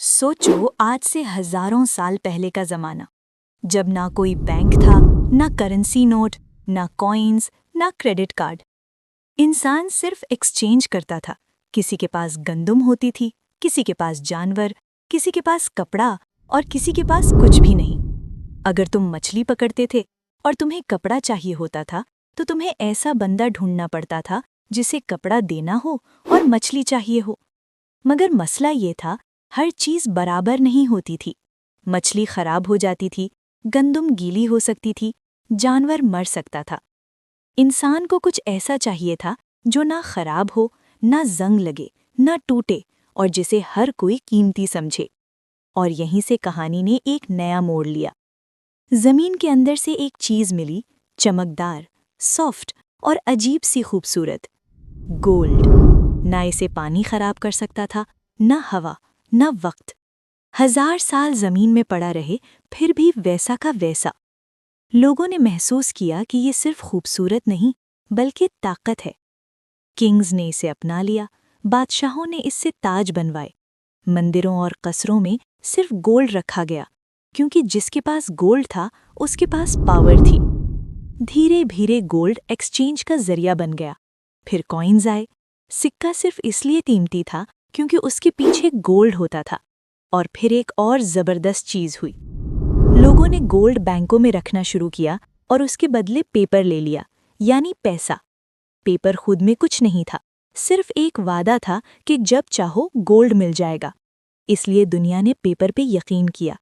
सोचो आज से हजारों साल पहले का जमाना, जब ना कोई बैंक था, ना करेंसी नोट, ना कॉइन्स, ना क्रेडिट कार्ड। इंसान सिर्फ एक्सचेंज करता था। किसी के पास गंदम होती थी, किसी के पास जानवर, किसी के पास कपड़ा और किसी के पास कुछ भी नहीं। अगर तुम मछली पकड़ते थे और तुम्हें कपड़ा चाहिए होता था, तो तुम्हें ऐसा बंदा ढूंढना पड़ता था जिसे कपड़ा देना हो और मछली चाहिए हो। मगर मसला ये था, हर चीज बराबर नहीं होती थी। मछली खराब हो जाती थी, गंदम गीली हो सकती थी, जानवर मर सकता था। इंसान को कुछ ऐसा चाहिए था जो ना खराब हो, ना जंग लगे, ना टूटे और जिसे हर कोई कीमती समझे। और यहीं से कहानी ने एक नया मोड़ लिया। जमीन के अंदर से एक चीज मिली, चमकदार, सॉफ्ट और अजीब सी खूबसूरत, गोल्ड। ना इसे पानी खराब कर सकता था, ना हवा, ना वक्त। 1000 साल जमीन में पड़ा रहे, फिर भी वैसा का वैसा। लोगों ने महसूस किया कि ये सिर्फ खूबसूरत नहीं, बल्कि ताकत है। किंग्स ने इसे अपना लिया, बादशाहों ने इससे ताज बनवाए। मंदिरों और कस्रों में सिर्फ गोल्ड रखा गया, क्योंकि जिसके पास गोल्ड था, उसके पास पावर थी। धीरे धीरे गोल्ड एक्सचेंज का जरिया बन गया। फिर कॉइन्स आए। सिक्का सिर्फ इसलिए कीमती था क्योंकि उसके पीछे गोल्ड होता था। और फिर एक और जबरदस्त चीज हुई। लोगों ने गोल्ड बैंकों में रखना शुरू किया और उसके बदले पेपर ले लिया, यानी पैसा। पेपर खुद में कुछ नहीं था, सिर्फ एक वादा था कि जब चाहो गोल्ड मिल जाएगा। इसलिए दुनिया ने पेपर पे यकीन किया।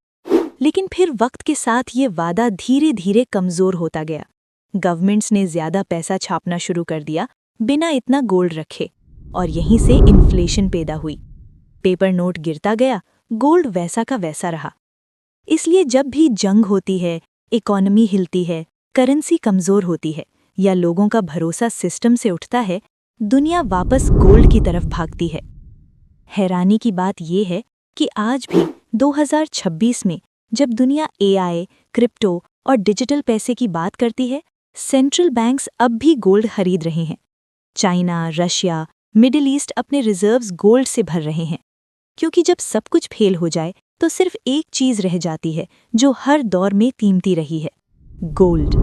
लेकिन फिर वक्त के साथ ये वादा धीरे धीरे कमजोर होता गया। गवर्नमेंट्स ने ज्यादा पैसा छापना शुरू कर दिया, बिना इतना गोल्ड रखे, और यहीं से इन्फ्लेशन पैदा हुई। पेपर नोट गिरता गया, गोल्ड वैसा का वैसा रहा। इसलिए जब भी जंग होती है, इकोनॉमी हिलती है, करेंसी कमजोर होती है या लोगों का भरोसा सिस्टम से उठता है, दुनिया वापस गोल्ड की तरफ भागती है। हैरानी की बात यह है कि आज भी 2026 में जब दुनिया एआई, क्रिप्टो और डिजिटल पैसे की बात करती है, सेंट्रल बैंक्स अब भी गोल्ड खरीद रहे हैं। चाइना, रशिया, मिडिल ईस्ट अपने रिजर्व्स गोल्ड से भर रहे हैं। क्योंकि जब सब कुछ फेल हो जाए तो सिर्फ एक चीज रह जाती है जो हर दौर में कीमती रही है, गोल्ड।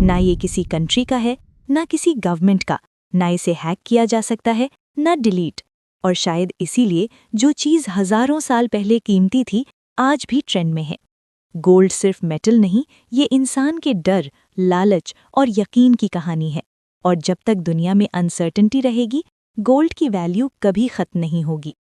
ना ये किसी कंट्री का है, ना किसी गवर्नमेंट का, ना इसे हैक किया जा सकता है, ना डिलीट। और शायद इसीलिए जो चीज हजारों साल पहले कीमती थी, आज भी ट्रेंड में है। गोल्ड सिर्फ मेटल नहीं, ये इंसान के डर, लालच और यकीन की कहानी है। और जब तक दुनिया में अनसर्टेनिटी रहेगी, गोल्ड की वैल्यू कभी खत्म नहीं होगी।